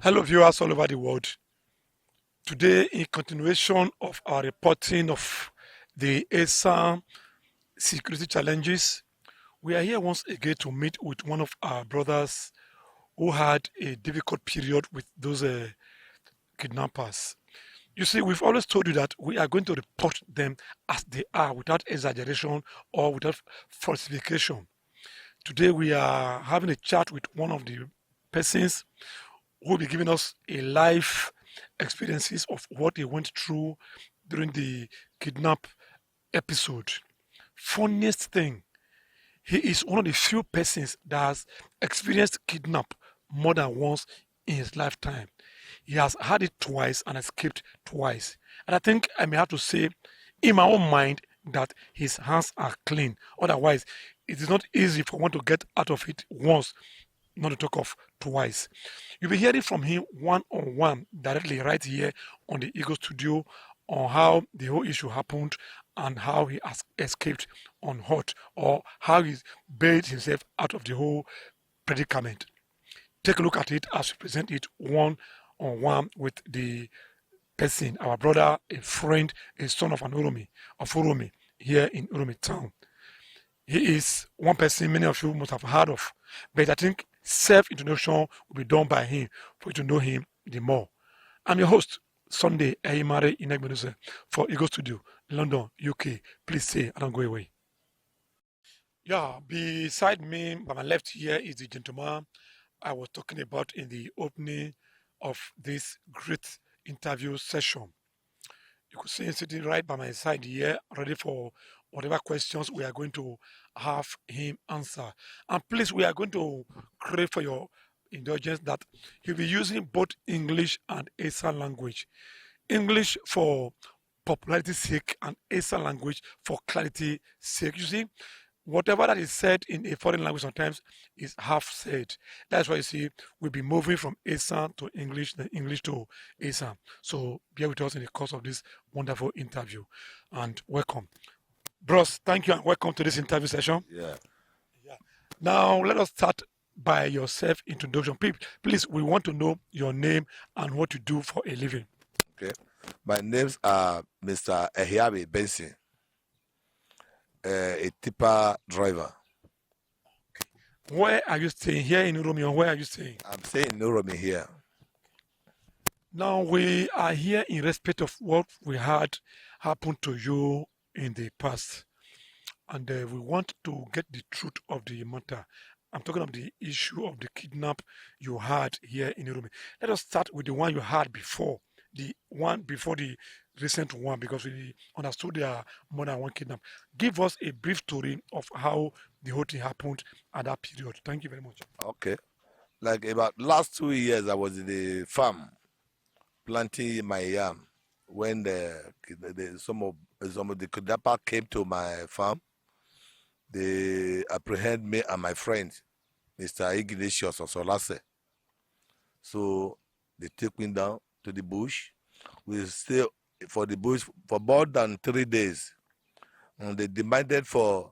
Hello, viewers all over the world. Today, in continuation of our reporting of the ASA security challenges, we are here once again to meet with one of our brothers who had a difficult period with those kidnappers. You see, we've always told you that we are going to report them as they are without exaggeration or without falsification. Today, we are having a chat with one of the persons who will be giving us a life experiences of what he went through during the kidnap episode. Funniest thing, he is one of the few persons that has experienced kidnap more than once in his lifetime. He has had it twice and escaped twice. And I think I may have to say, in my own mind, that his hands are clean. Otherwise, it is not easy for one to get out of it once, not to talk of twice. You'll be hearing from him one on one directly right here on the Eagle Studio on how the whole issue happened and how he has escaped unhurt or how he bailed himself out of the whole predicament. Take a look at it as we present it one on one with the person, our brother, a friend, a son of Uromi, here in Uromi town. He is one person many of you must have heard of, but I think self-introduction will be done by him for you to know him the more. I'm your host, Sunday Ehiabhi for Eagle Studio, London, UK. Please stay and don't go away. Yeah, beside me, by my left here is the gentleman I was talking about in the opening of this great interview session. You could see him sitting right by my side here, ready for whatever questions we are going to have him answer. And please, we are going to crave for your indulgence that he'll be using both English and ASA language. English for popularity's sake and ASA language for clarity sake. You see, whatever that is said in a foreign language sometimes is half said. That's why you see we'll be moving from ASA to English, then English to ASA. So bear with us in the course of this wonderful interview and welcome. Bros, thank you and welcome to this interview session. Yeah. Yeah. Now let us start by your self introduction. Please, we want to know your name and what you do for a living. Okay. My names are Mr. Ehiabhi Benson, a tipper driver. Where are you staying? Here in Romeo, where are you staying? I'm staying in Uromi here. Now we are here in respect of what we had happen to you in the past, and we want to get the truth of the matter. I'm talking of the issue of the kidnap you had here in Rome. Let us start with the one you had before, the one before the recent one, because we understood there are more than one kidnap. Give us a brief story of how the whole thing happened at that period. Thank you very much. Okay. Like about last 2 years, I was in the farm planting my yam when some of the kidnapper came to my farm. They apprehend me and my friend, Mr. Ignatius Osolase. So they take me down to the bush. We stay for the bush for more than 3 days. And they demanded for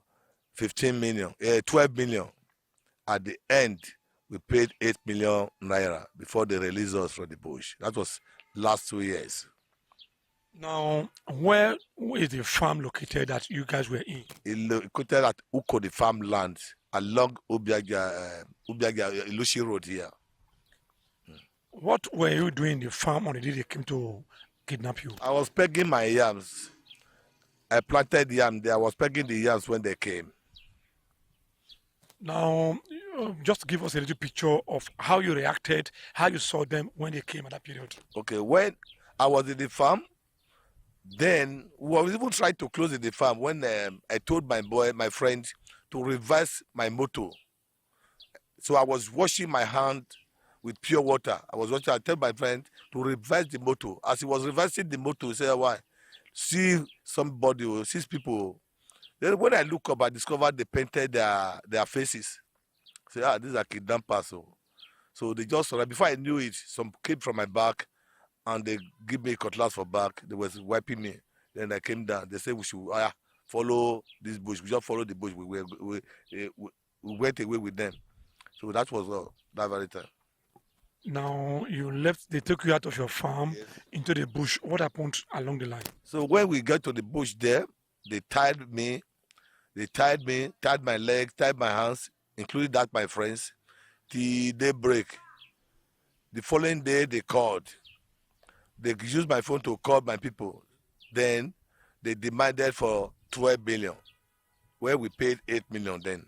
15 million, 12 million. At the end, we paid 8 million naira before they released us from the bush. That was last 2 years. Now, where is the farm located that you guys were in? Located at Uko, the farmland, along Ubiaga Ilushi Road here. What were you doing in the farm on the day they came to kidnap you? I was pegging my yams. I planted yam there. I was pegging the yams when they came. Now, just give us a little picture of how you reacted, how you saw them when they came at that period. Okay, when I was in the farm, then we was even trying to close the farm when I told my friend, to reverse my motor. So I was washing my hand with pure water. I told my friend to reverse the motor. As he was reversing the motor, he said, why? See somebody, see people. Then when I look up, I discovered they painted their faces. Say, these are kidnappers. So they just, before I knew it, some came from my back and they give me a cutlass for back. They was wiping me. Then I came down. They said we should follow this bush. We just followed the bush. We went away with them. So that was all, that very time. Now you left, they took you out of your farm Yes. into the bush. What happened along the line? So when we got to the bush there, they tied me, tied my legs, tied my hands, including that my friends, till daybreak. The following day they called. They used my phone to call my people. Then they demanded for 12 million, where we paid 8 million then.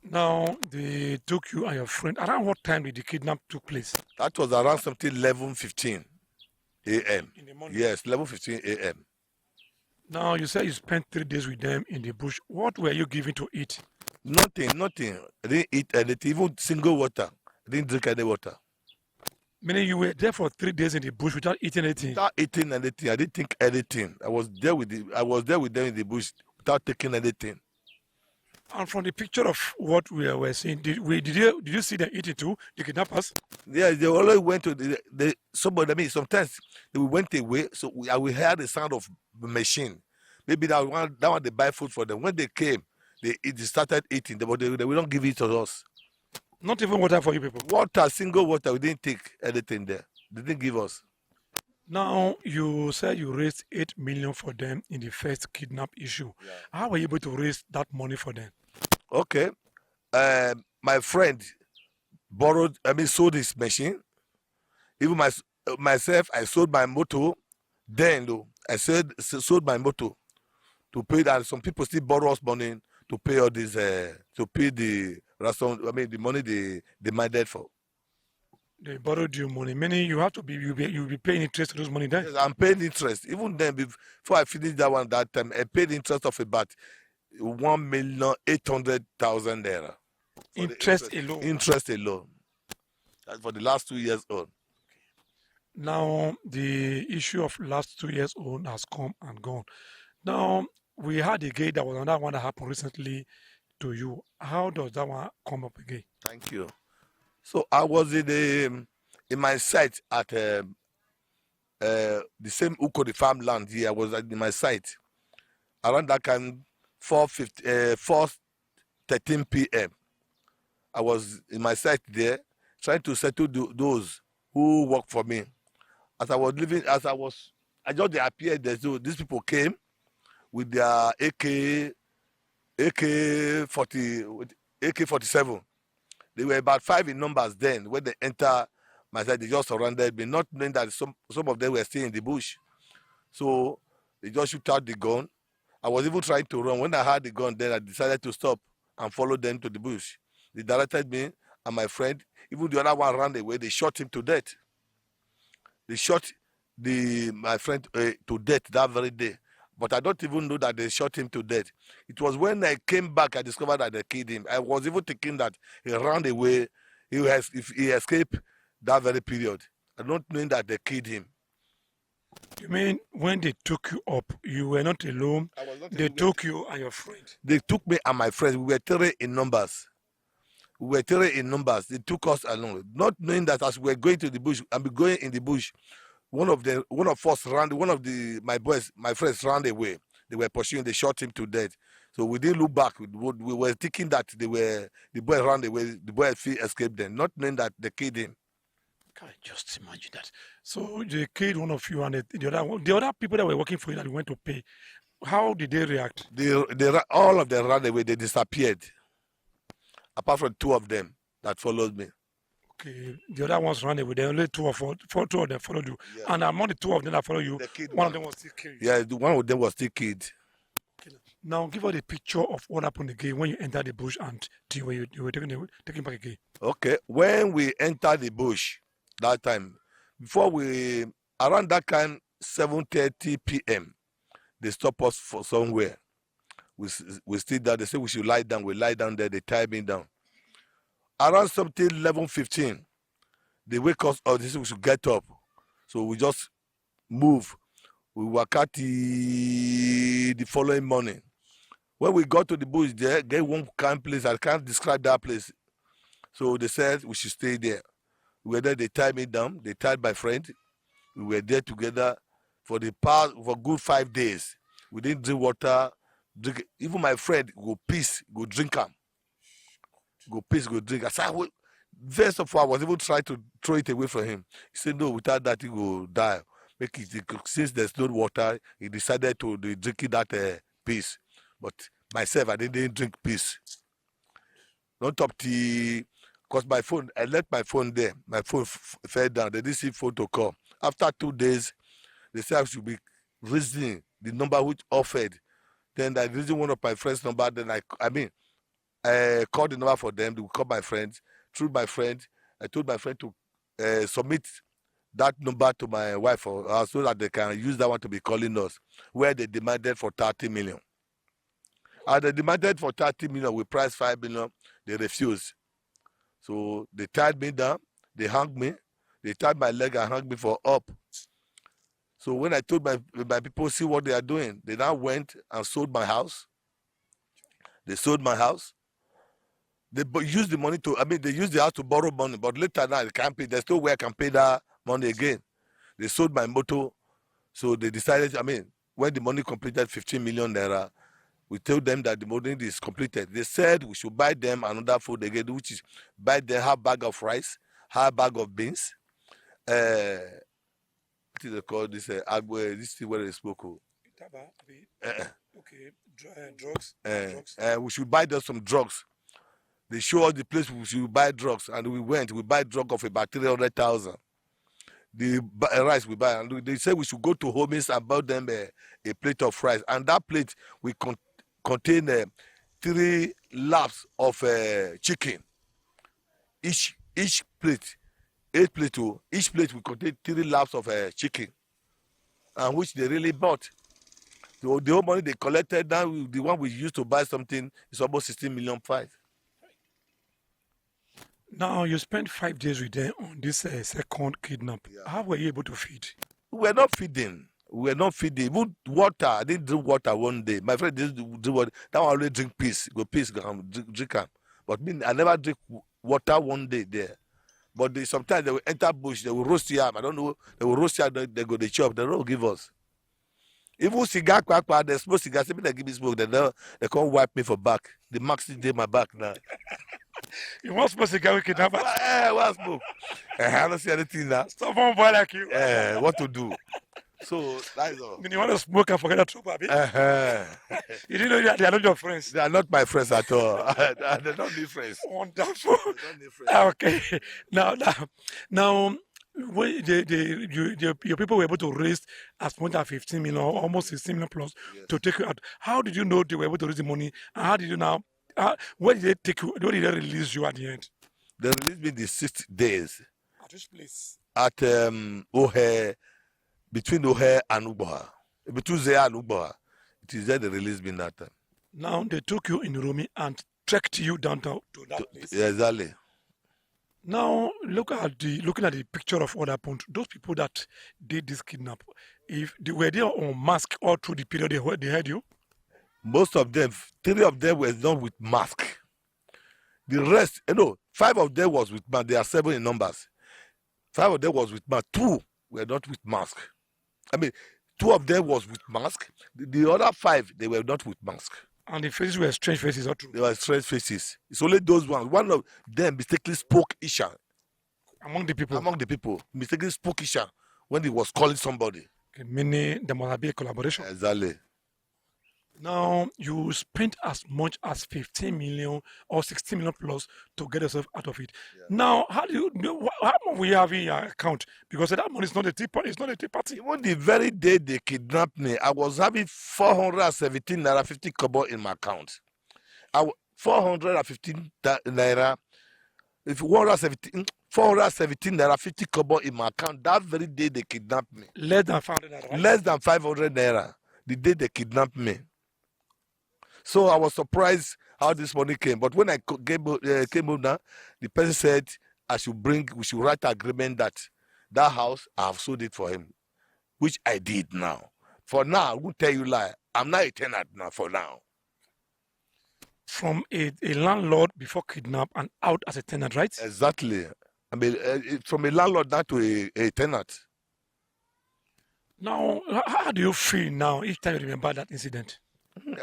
Now they took you and your friend. Around what time did the kidnap took place? That was around something 11:15 a.m. In the morning. Yes, 11:15 a.m. Now you said you spent 3 days with them in the bush. What were you given to eat? Nothing. I didn't eat anything, even single water. I didn't drink any water. Meaning you were there for 3 days in the bush without eating anything. Without eating anything, I didn't think anything. I was there with them in the bush without taking anything. And from the picture of what we were seeing, did you see them eating too, the kidnappers? Yeah, they always went to somebody. I mean, sometimes they went away, so we heard the sound of the machine. Maybe that one they buy food for them. When they came, they started eating. But they will not give it to us. Not even water for you people. Water, single water, we didn't take anything there. They didn't give us. Now you said you raised 8 million for them in the first kidnap issue. Yeah. How were you able to raise that money for them? Okay, my friend sold his machine. Even myself, I sold my motor. Then though, I sold my motor to pay that. Some people still borrow us money to pay all this, to pay the ransom. I mean, the money they demanded for. They borrowed you money. Meaning you have to be you'll be paying interest to those money then. Yes, I'm paying interest. Even then, before I finished that one that time, I paid interest of about 1,800,000 naira. Interest alone. Interest alone. That's for the last 2 years on. Now the issue of last 2 years on has come and gone. Now we had again that was another one that happened recently to you. How does that one come up again? Thank you. So I was in my site at the same Ukodi farmland here. I was in my site around that time 4:13 p.m. I was in my site there trying to settle those who work for me. As I was leaving, I just appeared there. So these people came with their AK-47. They were about 5 in numbers then. When they enter my side, they just surrounded me, not knowing that some of them were still in the bush. So they just shoot out the gun. I was even trying to run. When I had the gun, then I decided to stop and follow them to the bush. They directed me and my friend. Even the other one ran away. They shot him to death. They shot my friend to death that very day. But I don't even know that they shot him to death. It was when I came back, I discovered that they killed him. I was even thinking that he ran away. He escaped that very period. I don't know that they killed him. You mean when they took you up, you were not alone? I was not They alone. took you and your friend. They took me and my friends. We were 3 in numbers. They took us along, not knowing that as we were going to the bush, going in the bush, one of us ran. One of my friends ran away. They were pursuing. They shot him to death. So we didn't look back. We were thinking that the boy ran away. The boy escaped them, not knowing that they killed him. Can I just imagine that? So they killed one of you, and the other people that were working for you that you went to pay. How did they react? All of them ran away. They disappeared. Apart from 2 of them that followed me. Okay, the other ones ran away. There only 2 of them followed you, Yeah. and among the 2 of them that followed you, one of them was still killed. Yeah, one of them was still killed. Okay. Now give us a picture of what happened again when you entered the bush and when you were taken back again. Okay, when we entered the bush that time, around that time 7:30 p.m. they stopped us for somewhere. We stood there. They said we should lie down. We lie down there. They tied me down. Around something 11:15, they wake us up. They said we should get up. So we just move. We work out the following morning. When we got to the bush there, get one kind place. I can't describe that place. So they said we should stay there. We were there. They tied me down. They tied my friend. We were there together for good 5 days. We didn't drink water. Even my friend go piss, go drink am. Go piss, go drink. I said, First of all, I was even trying to throw it away from him. He said, no, without that, he will die. Since there's no water, he decided to drink that piece. But myself, I didn't drink piece. Not top tea, because my phone, I left my phone there. My phone fell down. They didn't see phone to call. After 2 days, they said I should be reasoning the number which offered. Then I reasoned one of my friends' number. Then I called the number for them. They would call my friends. Through my friend, I told my friend to submit that number to my wife so that they can use that one to be calling us, where they demanded for 30 million. And they demanded for 30 million, we priced 5 million, they refused. So they tied me down, they hung me, they tied my leg and hung me for up. So when I told my people, see what they are doing, they now went and sold my house. They sold my house. They used the money they used the house to borrow money, but later now they can't pay. There's no way I can pay that money again. They sold my motor. So they decided, when the money completed 15 million naira, we told them that the money is completed. They said we should buy them another food again, which is buy them half bag of rice, half bag of beans. What is it called? This thing where they smoke. Okay, drugs. We should buy them some drugs. They show us the place we should buy drugs, and we went. We buy drug of about 300,000. The rice we buy, and they said we should go to homies and buy them a plate of rice, and that plate we contain 3 laps of chicken. Each plate, 8 plate. Each plate will contain 3 laps of chicken, and which they really bought. So the whole money they collected, now the one we used to buy something is almost 16 million 5. Now, you spent 5 days with them on this second kidnap. Yeah. How were you able to feed? We were not feeding. Even water. I didn't drink water one day. My friend didn't drink water. That one always drink peace. Go peace, go drink them. But me, I never drink water one day there. But sometimes they will enter bush, they will roast yam. I don't know. They will roast yam, they go, they chop. They don't give us. Even cigar, they smoke cigar. They give me smoke. They can't wipe me for back. The max is my back now. You want smoke cigar with kidnappers? What smoke? I don't see anything now. Someone boy like you. What to do? So that is all. Then you want to smoke and forget that trouble, Abi? You didn't know that they are not your friends. They are not my friends at all. They don't need friends. Wonderful. They don't need friends. Okay. Now, when your people were able to raise as much as 15 million, almost 16 million plus, Yes. to take you out. How did you know they were able to raise the money? And how did you now? Where did they take you? Where did they release you at the end? They released me the 6 days At which place? at Ohe, between Ohe and Uboha. Between Zea and Uboha. It is there they released me that time. Now they took you in Rumi and trekked you downtown to that place. Yeah, exactly. Now looking at the picture of what happened. Those people that did this kidnap, if they were there on mask all through the period they had you. Most of them, 3 of them were done with mask. The rest, 5 of them was with mask. There are 7 in numbers. 5 of them was with mask. 2 were not with mask. 2 of them was with mask. The other 5, they were not with mask. And the faces were strange faces, all true. They were strange faces. It's only those ones. One of them mistakenly spoke Isha. Among the people. Mistakenly spoke Isha when he was calling somebody. Okay, meaning there must be a collaboration. Exactly. Now you spent as much as 15 million or 16 million plus to get yourself out of it. Yeah. Now, how do you know how much we have in your account? Because that money is not a tea party. It's not a tea party. Even the very day they kidnapped me, I was having 417 naira 50 kobo in my account. 415 naira, if 417 naira 50 kobo in my account. That very day they kidnapped me. Less than 500 naira. Right? Less than 500 naira. The day they kidnapped me. So I was surprised how this money came. But when I came home now, the person said we should write an agreement that house, I have sold it for him, which I did now. For now, I won't tell you lie. I'm not a tenant now for now. From a landlord before kidnap and out as a tenant, right? Exactly. From a landlord now to a tenant. Now, how do you feel now each time you remember that incident?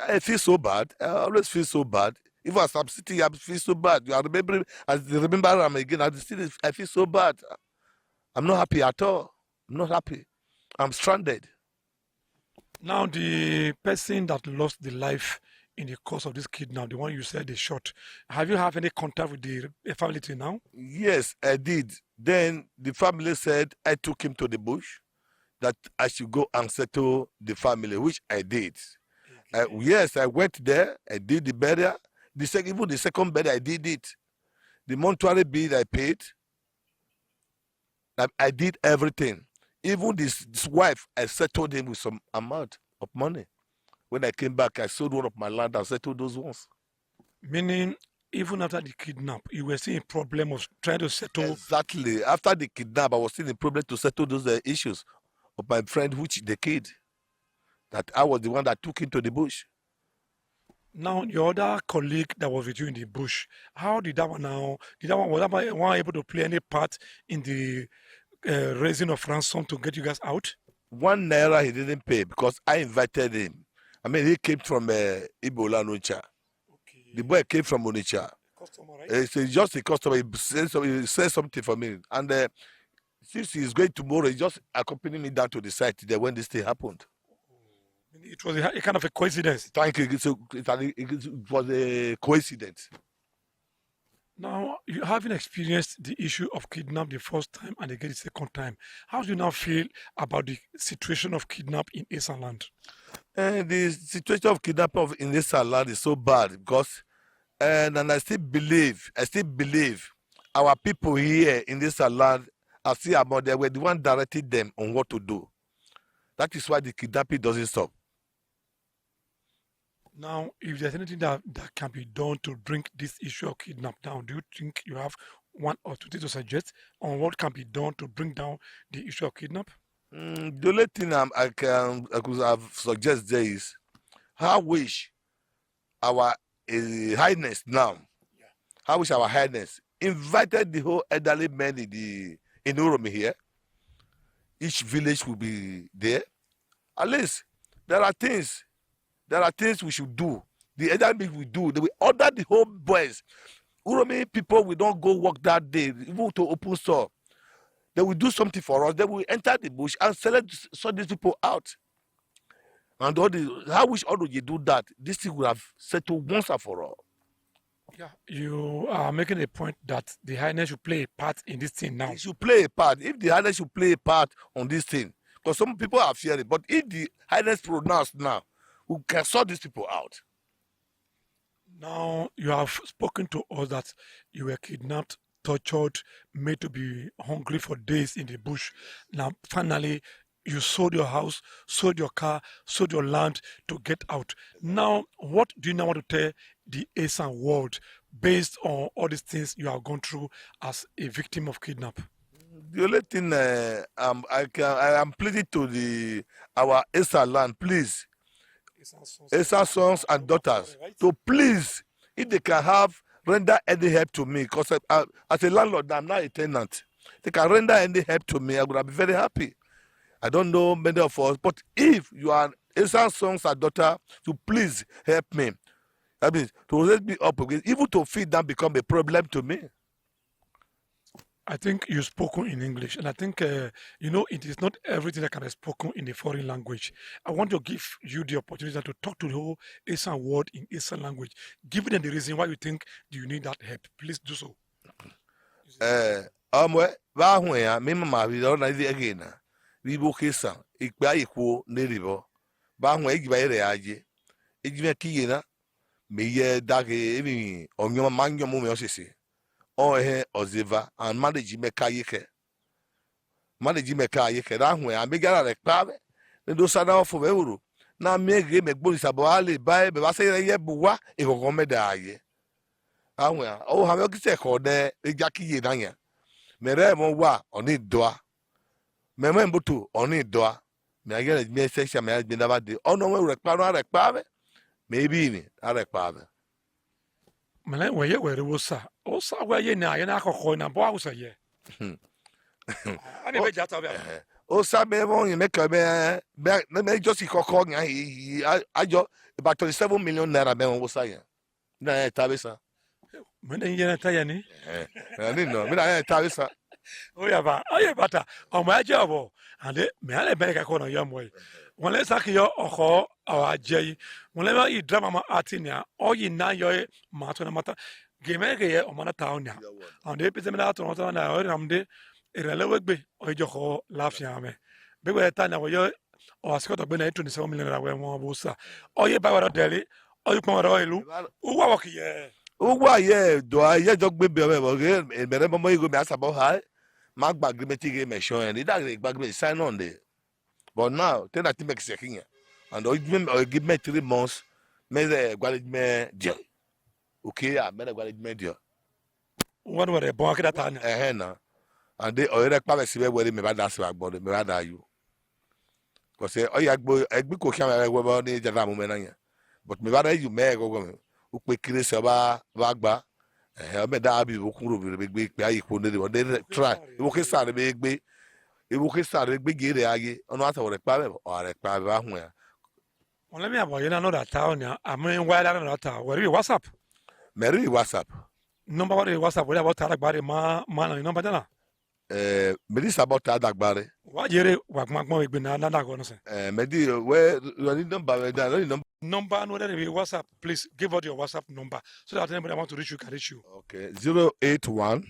I feel so bad. I always feel so bad. Even as I'm sitting here, I feel so bad. I remember I'm again. I feel so bad. I'm not happy at all. I'm not happy. I'm stranded. Now, the person that lost the life in the course of this kidnap, the one you said they shot, have you have any contact with the family till now? Yes, I did. Then the family said I took him to the bush, that I should go and settle the family, which I did. Yes, I went there. I did the burial. Even the second burial, I did it. The mortuary bill I paid. I did everything. Even this wife, I settled him with some amount of money. When I came back, I sold one of my land and settled those ones. Meaning, even after the kidnap, you were seeing a problem of trying to settle. Exactly. After the kidnap, I was still in problem to settle those issues of my friend, which the kid, that I was the one that took him to the bush. Now, your other colleague that was with you in the bush, how did that one now? Was that one able to play any part in the raising of ransom to get you guys out? ₦1 he didn't pay because I invited him. I mean, he came from Ibola Onitsha. Okay. The boy came from Onitsha. Customer, right? It's just a customer. He said something for me. And since he's going tomorrow, he just accompanied me down to the site there when this thing happened. It was a kind of a coincidence. Thank you. It was a coincidence. Now, you having experienced the issue of kidnap the first time and again the second time, how do you now feel about the situation of kidnap in Esan land? The situation of kidnapping in this land is so bad because, and I still believe our people here in this land, I see about they were the one directing them on what to do. That is why the kidnapping doesn't stop. Now, if there's anything that can be done to bring this issue of kidnap down, do you think you have one or two things to suggest on what can be done to bring down the issue of kidnap? The only thing I could have suggest there is how wish our highness now, how wish our highness invited the whole elderly men in Uromi here. Each village will be there. At least there are things we should do. The elderly will do. They will order the whole boys. Uromi people will not go work that day, even to open store. They will do something for us. They will enter the bush and sort these people out. And how wish all you do that? This thing will have settled once and for all. Yeah, you are making a point that the highness should play a part in this thing now. It should play a part. If the highness should play a part on this thing, because some people are fearing, but if the highness pronounced now, we can sort these people out. Now, you have spoken to us that you were kidnapped, tortured, made to be hungry for days in the bush. Now, finally, you sold your house, sold your car, sold your land to get out. Now, what do you now want to tell the Esan world based on all these things you have gone through as a victim of kidnap? The only thing I am pleading to our Esan land, please, Esan sons and daughters, to please, if they can render any help to me, because as a landlord, I'm not a tenant. They can render any help to me, I would be very happy. I don't know many of us, but if you are Esan sons and daughter, to please help me. I mean, to raise me up again, even to feed them become a problem to me. I think you've spoken in English, and I think, it is not everything that can be spoken in a foreign language. I want to give you the opportunity to talk to the whole Esan world in Esan language, giving them the reason why you think you need that help. Please do so. Oziva and manage meka yeke that way and megara rekpave ne do sana for euro na mege megbori sabali bai be say ye buwa e gogo meda aye anwe o ha me kise ko de ejakiye nanya mere mo wa oni doa meme mbutu oni doa me agere me section me agbe na ba de ono we rekpave maybe ni arekpave Mala weye were wosa. Osa weye na ye na akoko na bo awusa ye. Ani be jata be. Osa me won me ka me just ikoko nya ajo about 27 million naira me won wosa ye. Na tabisa. Mene yena tayani. No, me na tabisa. Oh yeah bata. O ma jabo. Ande me ale be ka kono yamoy. Wole sak yo oko awaje. Wole ma I drama ma atinia. O yi na yo ma to na mata. Geme ge ye o mana tawnya. Ande pese me na to na o ramde irele wegbe o joko lafia me. Be we ta na wo yo o asiko to gbe na 27 million ra we mo busa. O ye ba wa deli. O yi pon wa ilu. O wa wo ki ye. Ugwa ye do ye jog be be bo ge mere mo igo me asabo ha. Ma gba agreement ge me show and that agreement sign on there. But now, tell that make second and give me 3 months. Me the acknowledgement deal. Okay, I made acknowledgement deal. What were the bon ka ta na. Na. And they already pa me sibe where me ba da se agbo me ba da you. Because say oh ya gbo egbi ko kya me we ni jada mo me na yan. But me ba da you me go go. U pe kire se ba gba. Me da bi o kuro bi gbe pe ayi ko ne de try. U ke sa be gbe. Ewu ke sa be gbe re aye. Ono asa wo re pa be o re pa ba hu ya. Well, let me about you know that town now. I mean, why I don't know that town. Where you WhatsApp? Mary WhatsApp. Number what is WhatsApp? What about Tarak Bari man number dana? Medi sabot adagbare. What you work my been another going to say? Medi where you need number Number no that be WhatsApp. Please give out your WhatsApp number so that anybody want to reach you can reach you. Okay, 081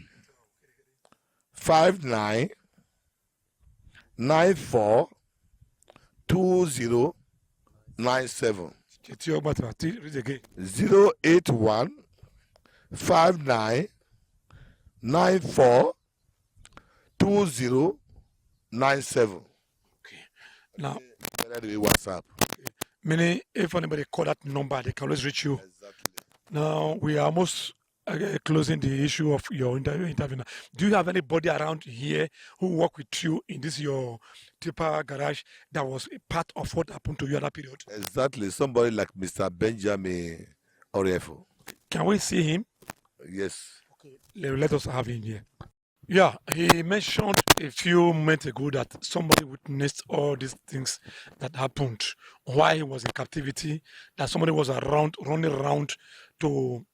59 94 2097. Read again. 081 59 94 2097. Okay. Now, WhatsApp. meaning if anybody call that number, they can always reach you. Exactly. Now we are almost closing the issue of your interview. Do you have anybody around here who work with you in this your tipper garage that was a part of what happened to you at that period? Exactly. Somebody like Mr. Benjamin Orefo. Can we see him? Yes. Okay. Let us have him here. Yeah, he mentioned a few months ago that somebody witnessed all these things that happened while he was in captivity, that somebody was running around to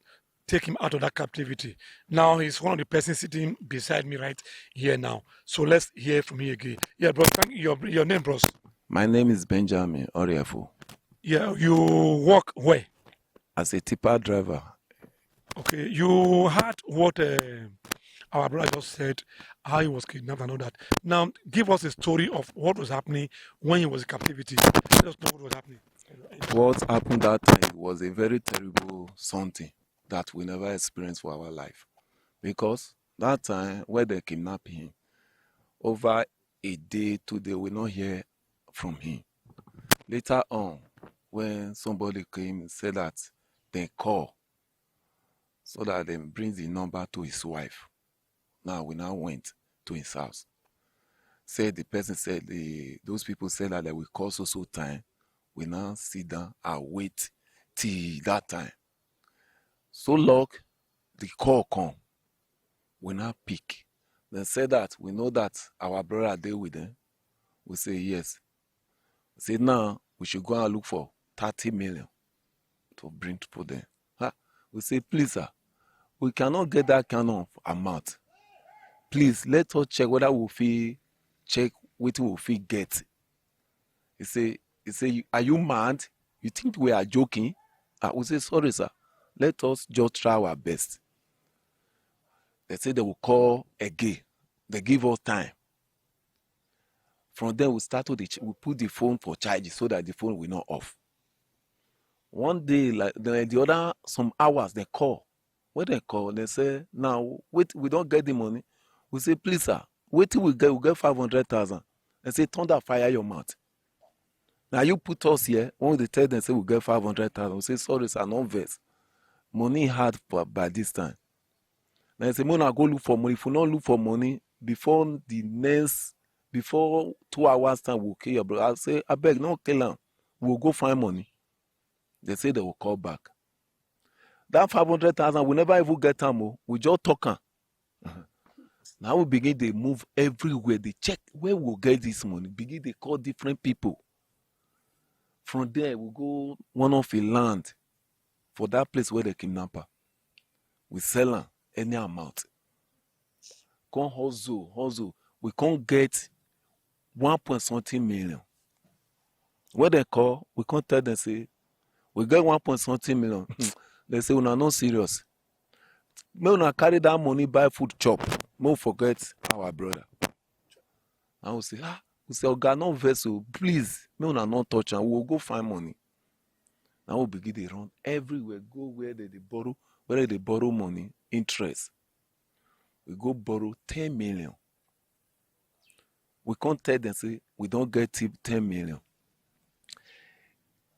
take him out of that captivity. Now he's one of the persons sitting beside me right here now. So let's hear from him again. Yeah, bro, thank you. Your name, bros? My name is Benjamin Oriafo. Yeah, you work where? As a tipper driver. Okay, you heard what our brother just said, how he was kidnapped and all that. Now, give us a story of what was happening when he was in captivity. Let us know what was happening. What happened that time was a very terrible something that we never experienced for our life. Because that time, when they kidnapped him, over a day, 2 days, we not hear from him. Later on, when somebody came and said that they call so that they bring the number to his wife. Now we now went to his house. Said the person said those people said that they will call so time. We now sit down and wait till that time. So long, the call come. We now pick. They said that we know that our brother are there with them. We say yes. We say now we should go and look for 30 million to bring to them. We say please sir, we cannot get that kind of amount. Please let us check whether we feel check what we feel get. He say, are you mad? You think we are joking? We say sorry sir. Let us just try our best. They say they will call again. They give us time. From there we put the phone for charge so that the phone will not off. One day, like the other some hours, they call. When they call, they say, now wait, we don't get the money. We say, please sir, wait till we get 500,000. They say, thunder fire your mouth. Now you put us here. When they tell them say we get 500,000, we say sorry sir, no vex. Money hard by this time. Now they say, Mona go look for money. If we not look for money before 2 hours time, we'll kill your brother. I say, I beg, no kill him. We'll go find money. They say they will call back. That 500,000, we never even get them. We just talk. Now we begin to move everywhere. They check where we'll get this money. Begin to call different people. From there, we go one of the land. for that place where the kidnapper. We sell am any amount. Come hustle. We can't get 1 point something million. When they call, we can't tell them say we get 1 point something million. They say we are not serious. May una carry that money buy food chop. May forget our brother. And we say Oga no vessel, please. May una not touch and we'll go find money. Now we begin to run everywhere. Go where they borrow money, interest. We go borrow 10 million. We can't tell them say we don't get 10 million.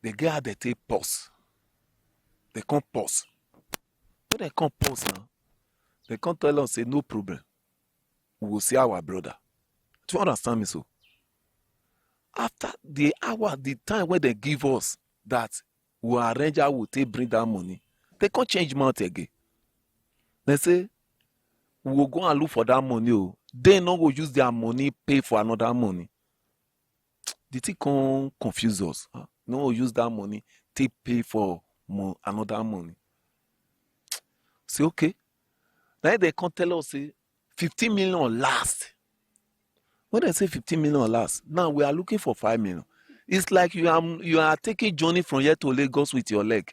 They get how they take pause. They can't pause. When they can't pause now, they can't tell us say no problem. We will see our brother. Do you understand me so? After the hour, the time when they give us that we arrange how we take bring that money, they can't change mouth again. They say we will go and look for that money. Oh. They not go use their money pay for another money. The thing can confuse us. Huh? No use that money to pay for another money. Say okay. Now they can't tell us say 15 million last. When they say 15 million last, now we are looking for 5 million. It's like you are taking journey from here to Lagos with your leg.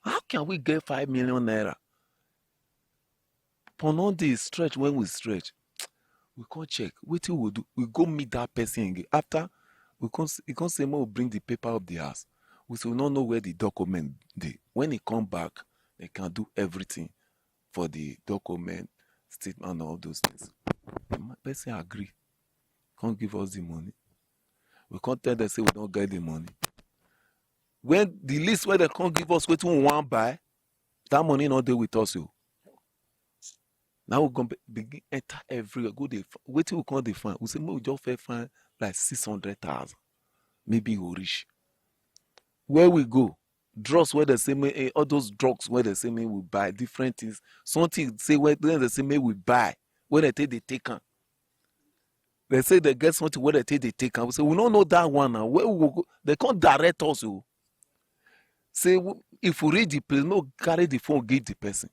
How can we get 5 million naira? Upon all the stretch, when we stretch, we can't check. What we will do? We go meet that person again. After we can't say we'll bring the paper of the house. We still not know where the document they. When he come back, they can do everything for the document, statement, and all those things. The person agree. Can't give us the money. We can't tell them say we don't get the money. When the list where they can't give us what we want buy, that money not there with us. Now we're going to begin enter everywhere. Go there. Wait till we can't define. We say we just find like 600,000. Maybe we reach. Where we go, drugs where they say all those drugs where they say we buy different things. Something say where they say we buy. Where they take them. They say they get something where they take them. We say we don't know that one now. Where we will go? They can't direct us. Say if we read the place, no carry the phone, give the person.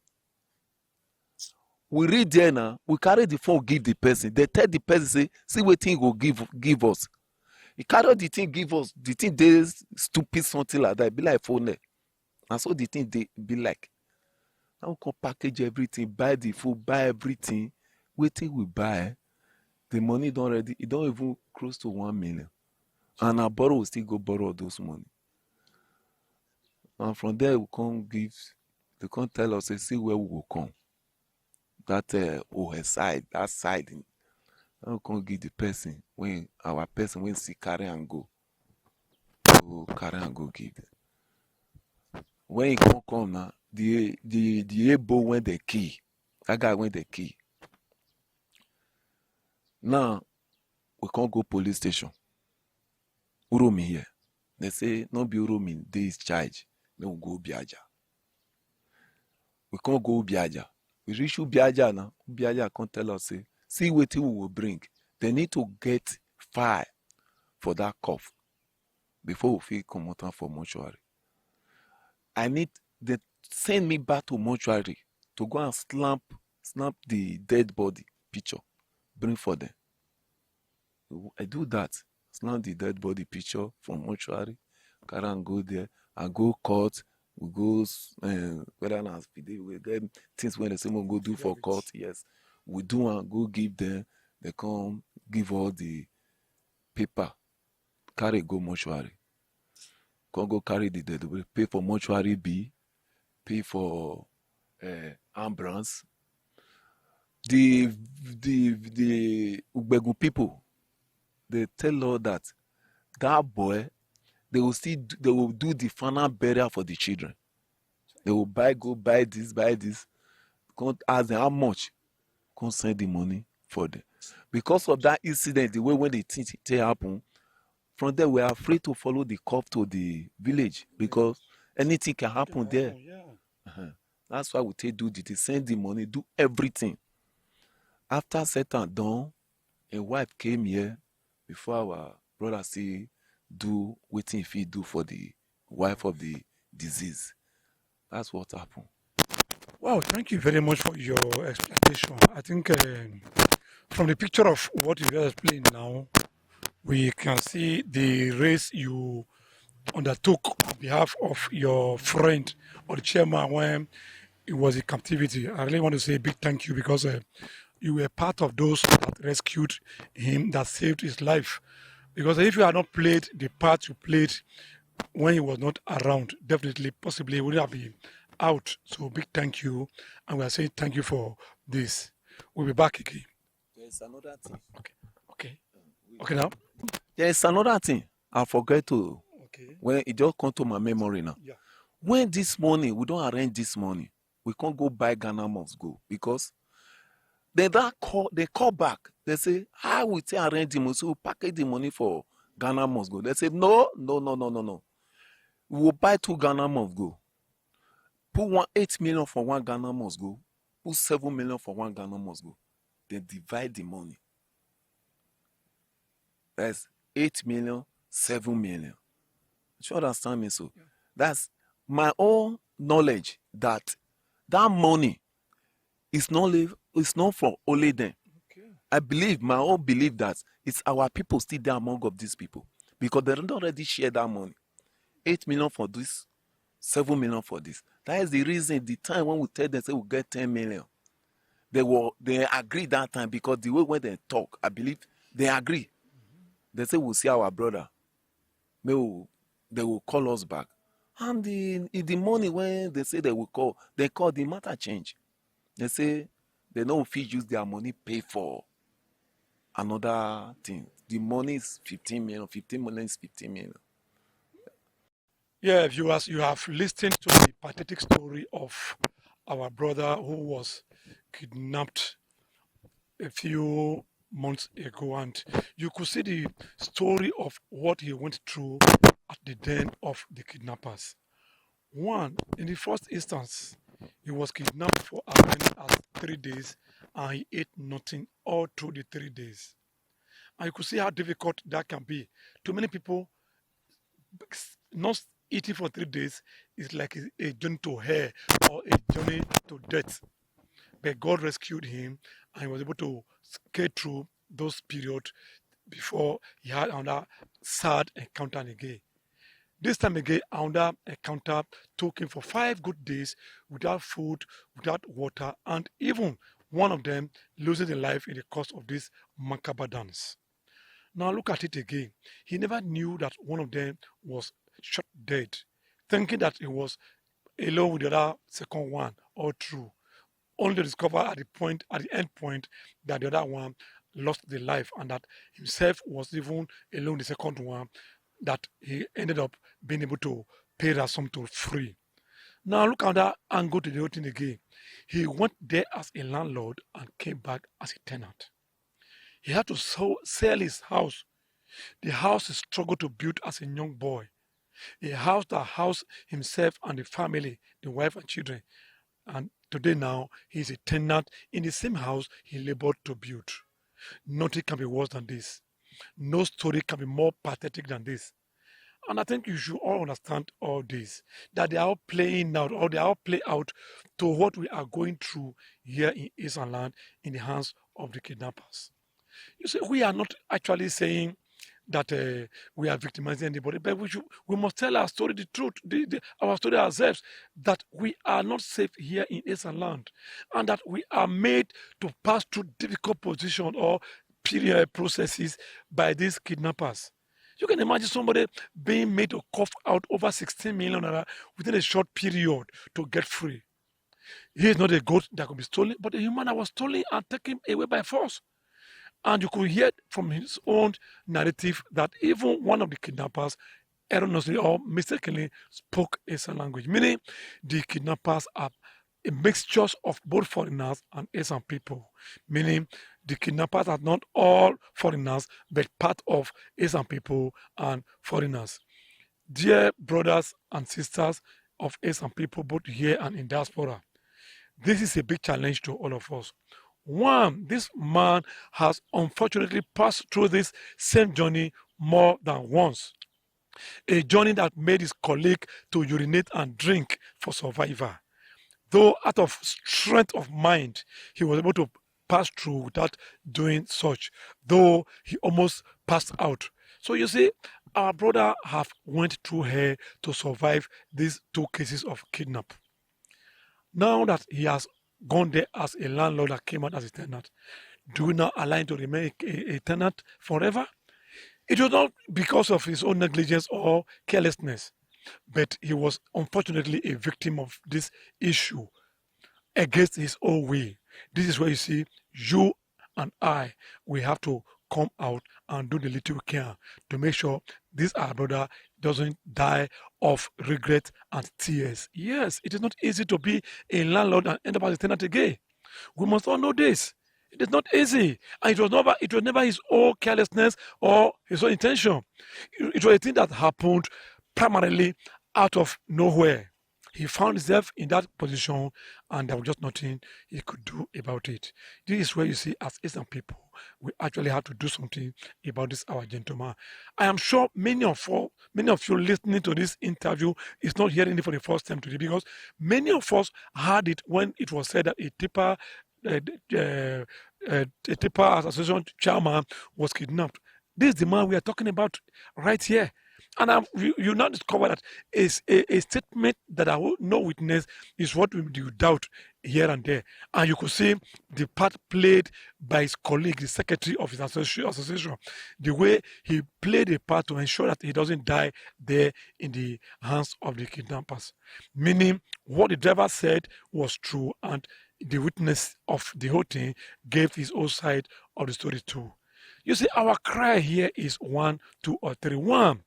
We read there now, we carry the phone, give the person. They tell the person, say, see what thing will give us. He carry the thing, give us. The thing they stupid something like that. Be like phone there. And so the thing they be like. Now we can package everything, buy the food, buy everything. Waiting we buy, the money don't ready. It don't even close to 1 million. And our borrow will still go borrow those money. And from there we can't give. They can't tell us, say, see where we will come. That side, that side. Now we can't give the person when our person when see carry and go. So carry and go give them. When he can't come now, the able when the key. That guy went the key. Now we can't go police station. Uromi here. They say no be Uromi, there is charge. Then we go Biaja. We can't go Biaja. We reach Ubiaja now. Ubiaja can't tell us, say, see what we will bring. They need to get fire for that cough before we feel come out for mortuary. They send me back to mortuary to go and snap the dead body picture, bring for them. I do that, snap the dead body picture from mortuary, carry and go there, and go court. We go whether not we get things when they say we go do for court. Yes, we do and go give them. They come give all the paper, carry go mortuary. Come go carry the dead body, pay for mortuary B, pay for ambulance. The Ugbegu people, they tell us that boy. They will do the final burial for the children. They will go buy this. Can't ask them how much. Can't send the money for them. Because of that incident, the way when the thing happen, from there we are afraid to follow the cop to the village because anything can happen there. Yeah. That's why we do the send the money, do everything. After set and done, a wife came here before our brother see do waiting if he do for the wife of the disease. That's what happened. Wow, thank you very much for your explanation. I think from the picture of what you just explained now, we can see the race you undertook on behalf of your friend or the chairman when he was in captivity. I really want to say a big thank you because you were part of those that rescued him, that saved his life. Because if you had not played the part you played when he was not around, definitely, possibly, he would have been out. So big thank you, and we are saying thank you for this. We'll be back again. There's another thing. Okay. Okay now. There's another thing I forget to. Okay. When it just come to my memory now. Yeah. When this morning we don't arrange this money, we can't go buy Ghana must go because they call back. They say, how we say arrange the money, so we package the money for Ghana must go. They say, no. We will buy 2 Ghana must go. Put 8 million for 1 Ghana must go. Put 7 million for 1 Ghana must go. They divide the money. That's 8 million, 7 million. You understand me? So that's my own knowledge that money is not for only them. Okay. I believe, my own belief, that it's our people still there among of these people because they don't already share that money. 8 million for this, 7 million for this. That is the reason the time when we tell them say we get 10 million, they agree that time because the way when they talk, I believe they agree. They say we'll see our brother. Maybe they will call us back. And the money when they say they will call, they call, the matter change. They say they don't feel use their money pay for another thing. The money is 15 million. 15 million is 15 million. Yeah, viewers, you have listened to the pathetic story of our brother who was kidnapped a few months ago, and you could see the story of what he went through at the den of the kidnappers. One, in the first instance, he was kidnapped for as many as 3 days and he ate nothing all through the 3 days. And you could see how difficult that can be. To many people, not eating for 3 days is like a journey to hell or a journey to death. But God rescued him and he was able to get through those periods before he had another sad encounter again. This time again, another encounter took him for 5 good days without food, without water, and even one of them losing their life in the course of this macabre dance. Now look at it again. He never knew that one of them was shot dead, thinking that he was alone with the other second one or true. Only to discover at the end point, that the other one lost the life and that himself was even alone the second one, that he ended up being able to pay that sum to free. Now look at that angle to the whole thing again. He went there as a landlord and came back as a tenant. He had to sell his house. The house he struggled to build as a young boy. A house that housed himself and the family, the wife and children. And today now, he is a tenant in the same house he labored to build. Nothing can be worse than this. No story can be more pathetic than this. And I think you should all understand all this, that they are all playing out, or they are all play out to what we are going through here in Eastern land in the hands of the kidnappers. You see, we are not actually saying that we are victimizing anybody, but we must tell our story, the truth, our story ourselves, that we are not safe here in Eastern land, and that we are made to pass through difficult position or period processes by these kidnappers. You can imagine somebody being made to cough out over 16 million naira within a short period to get free. He is not a goat that could be stolen, but a human that was stolen and taken away by force. And you could hear from his own narrative that even one of the kidnappers erroneously or mistakenly spoke Asian language, meaning the kidnappers are a mixture of both foreigners and Asian people, meaning the kidnappers are not all foreigners but part of Asian people and foreigners. Dear brothers and sisters of Asian people, both here and in diaspora, this is a big challenge to all of us. One, this man has unfortunately passed through this same journey more than once. a journey that made his colleague to urinate and drink for survival. Though out of strength of mind, he was able to pass through without doing such, though he almost passed out. So you see, our brother have went through here to survive these 2 cases of kidnap. Now that he has gone there as a landlord that came out as a tenant, do we now allow him to remain a tenant forever? It was not because of his own negligence or carelessness, but he was unfortunately a victim of this issue against his own will. This is where you see you and I, we have to come out and do the little we can to make sure this our brother doesn't die of regret and tears. Yes, it is not easy to be a landlord and end up as a tenant again. We must all know this. It is not easy, and it was never his own carelessness or his own intention. It was a thing that happened primarily out of nowhere. He found himself in that position, and there was just nothing he could do about it. This is where you see, as Asian people, we actually have to do something about this, our gentleman. I am sure many of you listening to this interview is not hearing it for the first time today, because many of us heard it when it was said that a tipper association chairman was kidnapped. This is the man we are talking about right here. And you now discover that is a statement that I will no witness is what we do doubt here and there. And you could see the part played by his colleague, the secretary of his association, the way he played a part to ensure that he doesn't die there in the hands of the kidnappers. Meaning what the driver said was true, and the witness of the whole thing gave his own side of the story too. You see, our cry here is 1, 2, or 3. 1,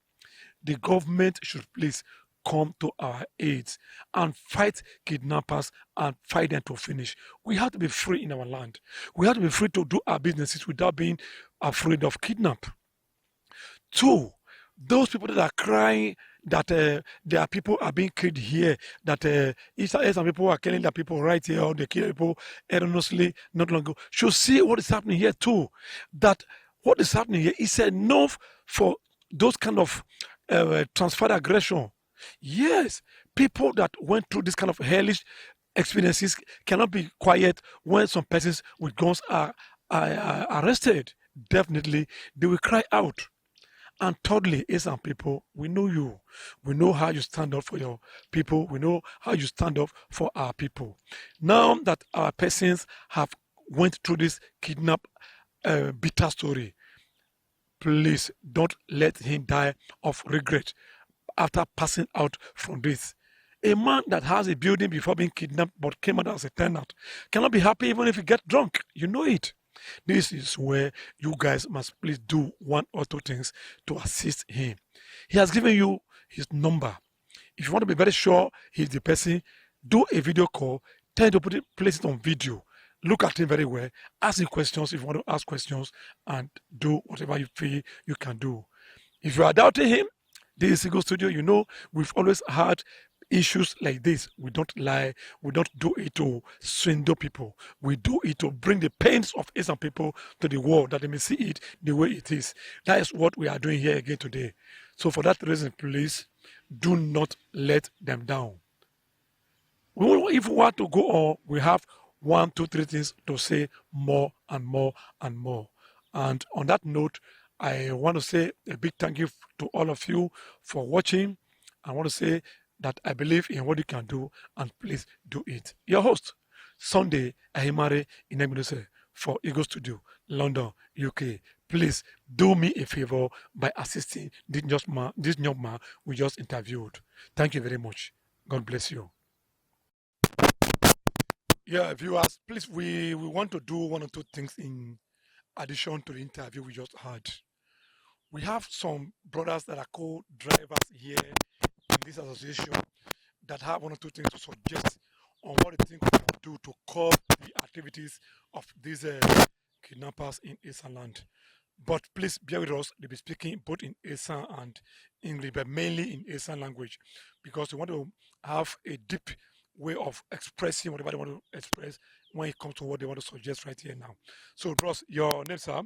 the government should please come to our aid and fight kidnappers and fight them to finish. We have to be free in our land. We have to be free to do our businesses without being afraid of kidnap. 2, those people that are crying that their people are being killed here, that some people are killing their people right here, or they kill people erroneously not long ago, should see what is happening here too. That what is happening here is enough for those kind of transferred aggression. Yes, people that went through this kind of hellish experiences cannot be quiet when some persons with guns are arrested. Definitely, they will cry out. And thirdly, Asian people, we know you. We know how you stand up for your people. We know how you stand up for our people. Now that our persons have went through this kidnap bitter story, please don't let him die of regret after passing out from this. A man that has a building before being kidnapped but came out as a tenant cannot be happy even if he gets drunk. You know it. This is where you guys must please do 1 or 2 things to assist him. He has given you his number. If you want to be very sure he's the person, do a video call, tell him to place it on video. Look at him very well, ask him questions if you want to ask questions, and do whatever you feel you can do. If you are doubting him, this is Eagle Studio. You know, we've always had issues like this. We don't lie. We don't do it to swindle people. We do it to bring the pains of Asian people to the world, that they may see it the way it is. That is what we are doing here again today. So for that reason, please do not let them down. If we want to go on, we have 1, 2, 3 things to say more and more and more. And on that note, I want to say a big thank you to all of you for watching. I want to say that I believe in what you can do, and please do it. Your host, Sunday Ehiabhi Inegbunose for Eagle Studio, London, UK. Please do me a favor by assisting this young man we just interviewed. Thank you very much. God bless you. Yeah, viewers, please, we want to do 1 or 2 things in addition to the interview we just had. We have some brothers that are co-drivers here in this association that have 1 or 2 things to suggest on what they think we can do to curb the activities of these kidnappers in Asian land. But please bear with us, they'll be speaking both in Asian and English, but mainly in Asian language, because we want to have a deep way of expressing whatever they want to express when it comes to what they want to suggest right here now. So, bros, your name, sir?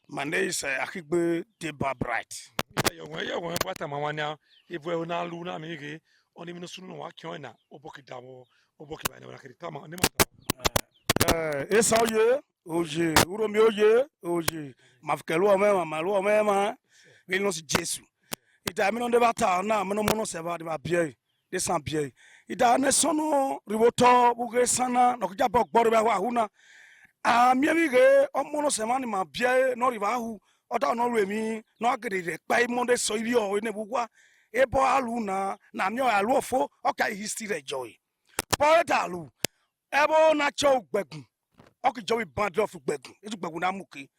My name is Akigbe Deba Bright. Yeah, when what am I now? If we're not Luna, maybe only Minnesota, what you know, Oboki Damo, Oboki by the Tama, Esa oye, oje, uromi oye, oje, mafukelu omema, malu omema, vino si Jesu. Ita mino deba ta na mino mono seva deba biye, de san biye. Ita ne sono riboto buge sana, no kuja bok bori ba huna. A miemi ge omono seva ni ma biye no riba hu, ota no remi, no agere de pa imonde so ibi o ne bugwa. Ebo alu na mio alu ofo, oka history de joy. Poeta alu, ebo na cho gbegun. Oki jowi band of gbegun etu gbegun na muke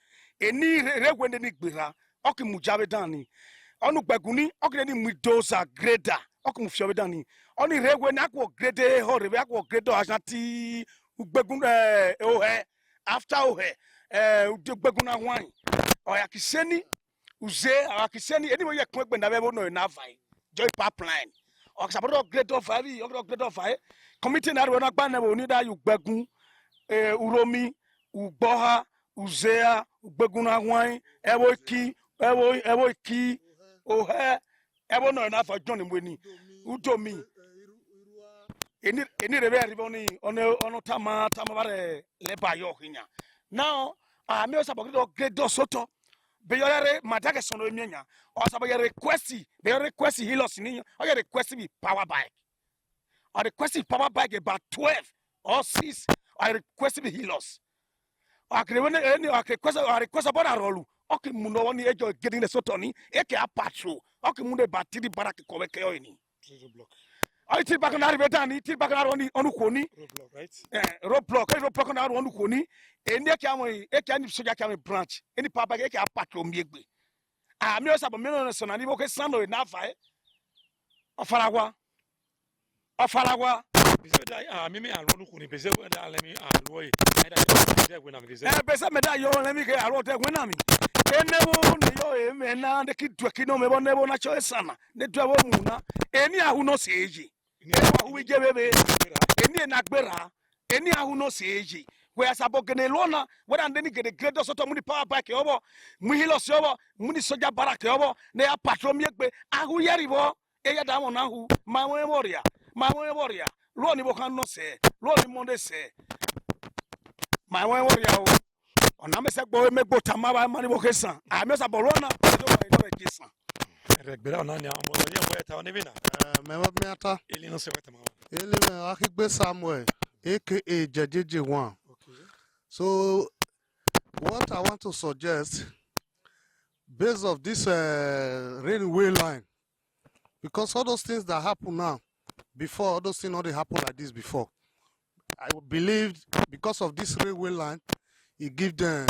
eni regwende ni gbera oki mujabe dani onu gbegun ni oki ni midoza grader oki mu fiobe dani oni regwe na akwo grade ho rebe akwo grade ashanti gbegun ohe after ohe gbegun na wan oya kiseni uze akiseni eni mo ye kun egbe na be no na vai joy pipeline oki sabodo grade of vai oki grade of vai committee na ro na gba na bo ni da yu gbegun uromi ugboha uzea ugbeguna hwan ewo ki ohe ewo no na fa john mweni udomi eni rebe riboni ono tama bare leba yo hinya now me osabo do gredo soto be yore madake sono emienya osabo yore request hilos ni o yore request be power bike or request power bike about 12 or 6 I request the healers. I request about a rolu. Okay, muno one ejo getting the sotoni. Eke a patrol. Okay, munde batidi baraki koweke oini. I tell back on Arbetani, till back on Onukoni. Roadblock, right? Roadblock on our Onukoni. And Eka Soja County branch. Any papa Eke a patrol megbe. I'm just about million son and Ivoke Sando in Nafa. Ofarawa. Mimi alonu kuni pese wenda lemi aloi aida when I'm visiting. Pesa meda yo lemi ke alo te wenami. Enebo ne yo emena de kidwe no mebo nebo na cho sana. Ne dwa muna. Eni ahu no seji. Eni ahu ije bebe. Eni na gbera. Eni ahu no seji. We asabo gene lona weda ndeni gede grade soto muni power bike yobo. Mu hilos yobo, muni soja barak yobo. Ne ya patrol miegbe ahu yeribo. Eya da won ahu. Ma memoria. Lo ni bokan no se lo ni monde se my one warrior ona me se gbo me gbo tama ba mani bokesan a me sa bolona do ba do kesan Regbera ona ni amo ni amo eta oni bina. Me ata. Eli no se weta ma. Eli me akigbe Samuel aka JJJ1. Okay. So what I want to suggest based of this railway line, because all those things that happen now before, all those things not they happen like this before. I believe because of this railway line, it give them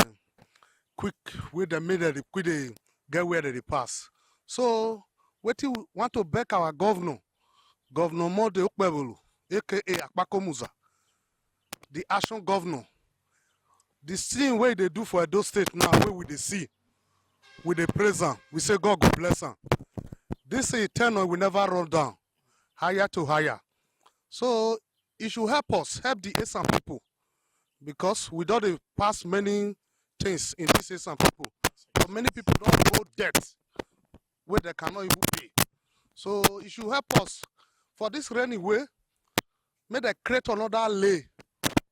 quick way they made it quick they get where they pass. So what you want to back our governor Mode Okpebulu, aka Akpako Musa, the action governor. The same way they do for those states now, where we they see with the present, we say God go bless them. This eternal will never run down. Higher to higher. So it should help us, help the Esan people, because we don't pass many things in this Esan people. But many people don't go debt where they cannot even pay. So it should help us for this rainy way. May they create another lay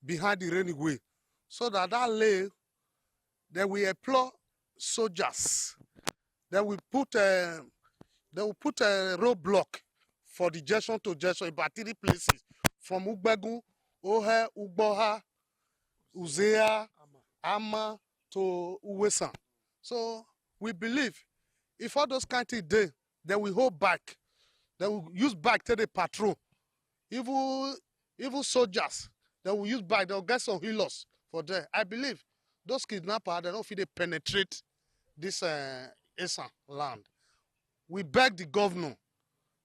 behind the rainy way, so that lay they will employ soldiers. They will put a roadblock for the junction to junction about 3 places from Ugbegu, Ohe, Ugboha, Uzea, Ama to Uwesan. So we believe if all those kind of things, they will hold back. They will use back to the patrol. Evil soldiers, they will use back. They will get some healers for them. I believe those kidnappers, they don't feel they penetrate this Esan land. We beg the governor,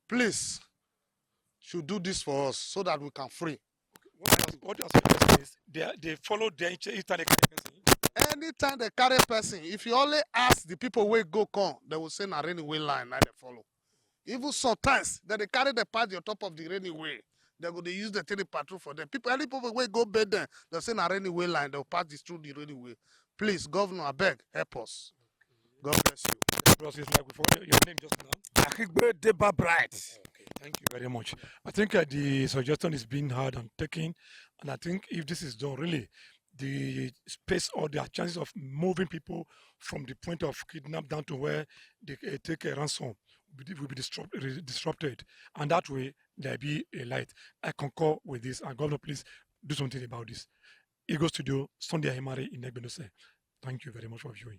please, should do this for us so that we can free. What you are saying is they follow their Italy. Anytime they carry person, if you only ask the people where go come, they will say na railway line and they follow. Even sometimes that they carry the party on top of the railway, they go they use the tele patrol for them. Any people where go bed them, they say na railway line, they'll pass this through the railway. Please, governor, I beg, help us. God bless you. because it's like we forgot your name just now. Akigbe Deba Bright. Okay, thank you very much. I think the suggestion is being heard and taken, and I think if this is done, really, the space or the chances of moving people from the point of kidnap down to where they take a ransom will be disrupted, and that way there be a light. I concur with this, and Governor, please do something about this. Ego Studio, Sunday Himari in Egbenose. Thank you very much for viewing.